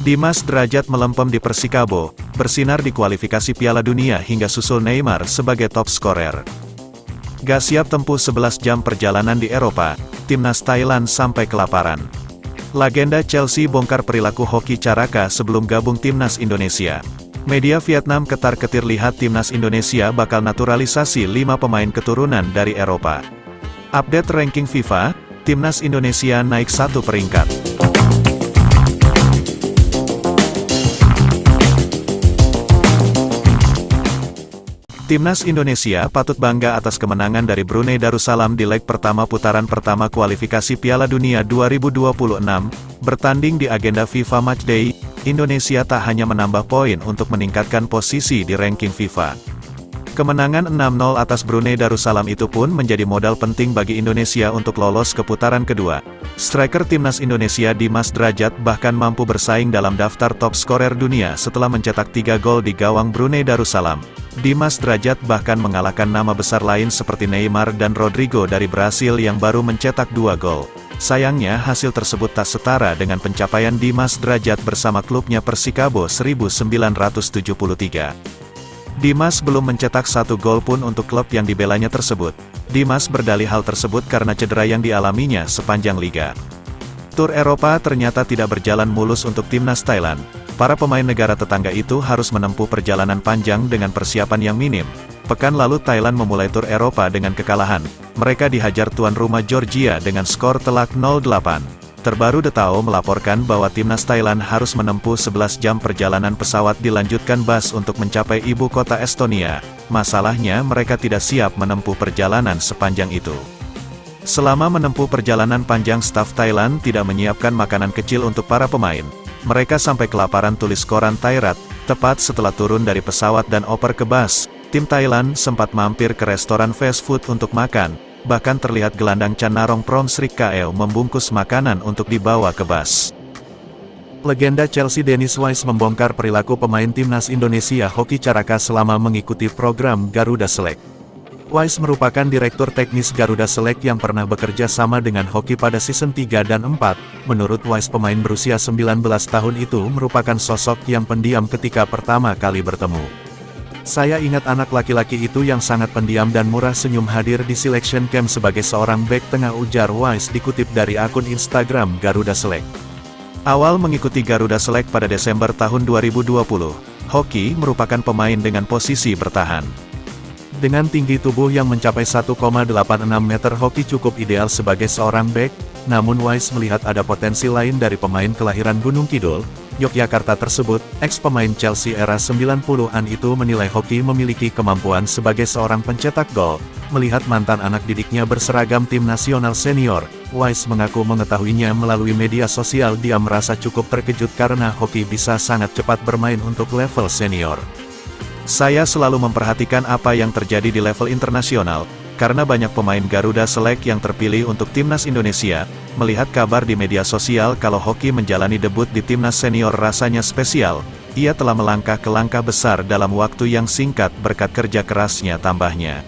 Dimas Drajat melempem di Persikabo, bersinar di kualifikasi Piala Dunia hingga susul Neymar sebagai top skorer. Gak siap tempuh 11 jam perjalanan di Eropa, timnas Thailand sampai kelaparan. Legenda Chelsea bongkar perilaku hoki Caraka sebelum gabung timnas Indonesia. Media Vietnam ketar-ketir lihat timnas Indonesia bakal naturalisasi 5 pemain keturunan dari Eropa. Update ranking FIFA, timnas Indonesia naik 1 peringkat. Timnas Indonesia patut bangga atas kemenangan dari Brunei Darussalam di leg pertama putaran pertama kualifikasi Piala Dunia 2026. Bertanding di agenda FIFA Matchday, Indonesia tak hanya menambah poin untuk meningkatkan posisi di ranking FIFA. Kemenangan 6-0 atas Brunei Darussalam itu pun menjadi modal penting bagi Indonesia untuk lolos ke putaran kedua. Striker timnas Indonesia Dimas Drajat bahkan mampu bersaing dalam daftar top skorer dunia setelah mencetak 3 gol di gawang Brunei Darussalam. Dimas Drajat bahkan mengalahkan nama besar lain seperti Neymar dan Rodrigo dari Brasil yang baru mencetak 2 gol. Sayangnya hasil tersebut tak setara dengan pencapaian Dimas Drajat bersama klubnya Persikabo 1973. Dimas belum mencetak 1 gol pun untuk klub yang dibelanya tersebut. Dimas berdalih hal tersebut karena cedera yang dialaminya sepanjang liga. Tur Eropa ternyata tidak berjalan mulus untuk timnas Thailand. Para pemain negara tetangga itu harus menempuh perjalanan panjang dengan persiapan yang minim. Pekan lalu Thailand memulai tur Eropa dengan kekalahan. Mereka dihajar tuan rumah Georgia dengan skor telak 0-8. Terbaru The Tao melaporkan bahwa timnas Thailand harus menempuh 11 jam perjalanan pesawat dilanjutkan bus untuk mencapai ibu kota Estonia. Masalahnya mereka tidak siap menempuh perjalanan sepanjang itu. Selama menempuh perjalanan panjang, staf Thailand tidak menyiapkan makanan kecil untuk para pemain. Mereka sampai kelaparan, tulis koran Thairat. Tepat setelah turun dari pesawat dan oper ke bus, tim Thailand sempat mampir ke restoran fast food untuk makan. Bahkan terlihat gelandang Chanarong Promsrik KL membungkus makanan untuk dibawa ke bus. Legenda Chelsea Dennis Wise membongkar perilaku pemain timnas Indonesia hoki Caraka selama mengikuti program Garuda Select. Wise merupakan direktur teknis Garuda Select yang pernah bekerja sama dengan hoki pada season 3 dan 4. Menurut Wise, pemain berusia 19 tahun itu merupakan sosok yang pendiam ketika pertama kali bertemu. Saya ingat anak laki-laki itu yang sangat pendiam dan murah senyum hadir di selection camp sebagai seorang bek tengah, ujar Wise dikutip dari akun Instagram Garuda Select. Awal mengikuti Garuda Select pada Desember tahun 2020, Hoki merupakan pemain dengan posisi bertahan. Dengan tinggi tubuh yang mencapai 1,86 meter, Hoki cukup ideal sebagai seorang bek, namun Wise melihat ada potensi lain dari pemain kelahiran Gunung Kidul, Yogyakarta tersebut. Ex-pemain Chelsea era 90-an itu menilai Hoki memiliki kemampuan sebagai seorang pencetak gol. Melihat mantan anak didiknya berseragam tim nasional senior, Wise mengaku mengetahuinya melalui media sosial. Dia merasa cukup terkejut karena Hoki bisa sangat cepat bermain untuk level senior. Saya selalu memperhatikan apa yang terjadi di level internasional, karena banyak pemain Garuda Select yang terpilih untuk timnas Indonesia. Melihat kabar di media sosial kalau Hoki menjalani debut di timnas senior rasanya spesial. Ia telah melangkah ke langkah besar dalam waktu yang singkat berkat kerja kerasnya, tambahnya.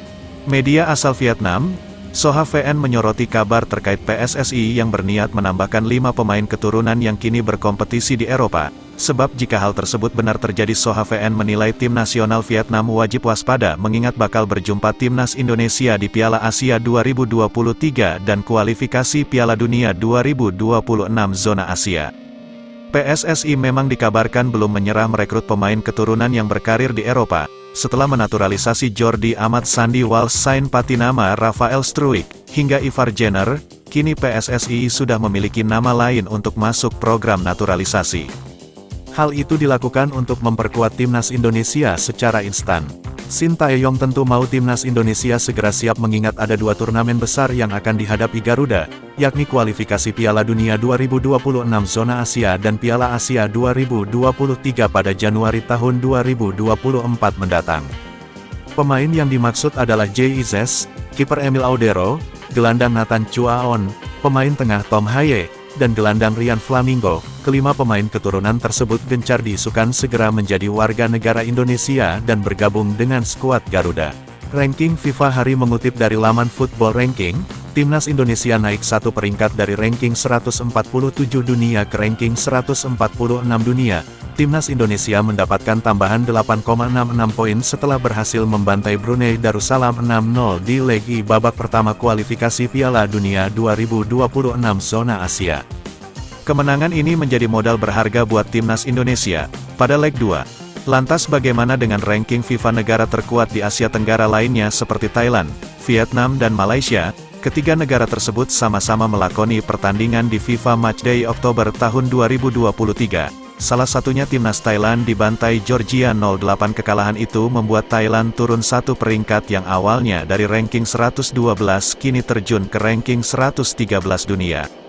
Media asal Vietnam, Soha VN, menyoroti kabar terkait PSSI yang berniat menambahkan 5 pemain keturunan yang kini berkompetisi di Eropa. Sebab jika hal tersebut benar terjadi, Soha VN menilai tim nasional Vietnam wajib waspada mengingat bakal berjumpa timnas Indonesia di Piala Asia 2023 dan kualifikasi Piala Dunia 2026 zona Asia. PSSI memang dikabarkan belum menyerah merekrut pemain keturunan yang berkarir di Eropa. Setelah menaturalisasi Jordi Amat, Sandy Walsh, Sain Patinama, Rafael Struijk, hingga Ivar Jenner, kini PSSI sudah memiliki nama lain untuk masuk program naturalisasi. Hal itu dilakukan untuk memperkuat timnas Indonesia secara instan. Shin Tae-yong tentu mau timnas Indonesia segera siap mengingat ada 2 turnamen besar yang akan dihadapi Garuda, yakni kualifikasi Piala Dunia 2026 zona Asia dan Piala Asia 2023 pada Januari tahun 2024 mendatang. Pemain yang dimaksud adalah Jay Izes, kiper Emil Audero, gelandang Nathan Chuaon, pemain tengah Tom Haye, dan gelandang Rian Flamingo. Kelima pemain keturunan tersebut gencar diisukan segera menjadi warga negara Indonesia dan bergabung dengan skuad Garuda. Ranking FIFA hari mengutip dari laman Football Ranking, Timnas Indonesia naik satu peringkat dari ranking 147 dunia ke ranking 146 dunia. Timnas Indonesia mendapatkan tambahan 8,66 poin setelah berhasil membantai Brunei Darussalam 6-0 di leg I babak pertama kualifikasi Piala Dunia 2026 zona Asia. Kemenangan ini menjadi modal berharga buat Timnas Indonesia pada leg 2. Lantas bagaimana dengan ranking FIFA negara terkuat di Asia Tenggara lainnya seperti Thailand, Vietnam dan Malaysia? Ketiga negara tersebut sama-sama melakoni pertandingan di FIFA Matchday Oktober tahun 2023. Salah satunya timnas Thailand dibantai Georgia 0-8. Kekalahan itu membuat Thailand turun satu peringkat yang awalnya dari ranking 112 kini terjun ke ranking 113 dunia.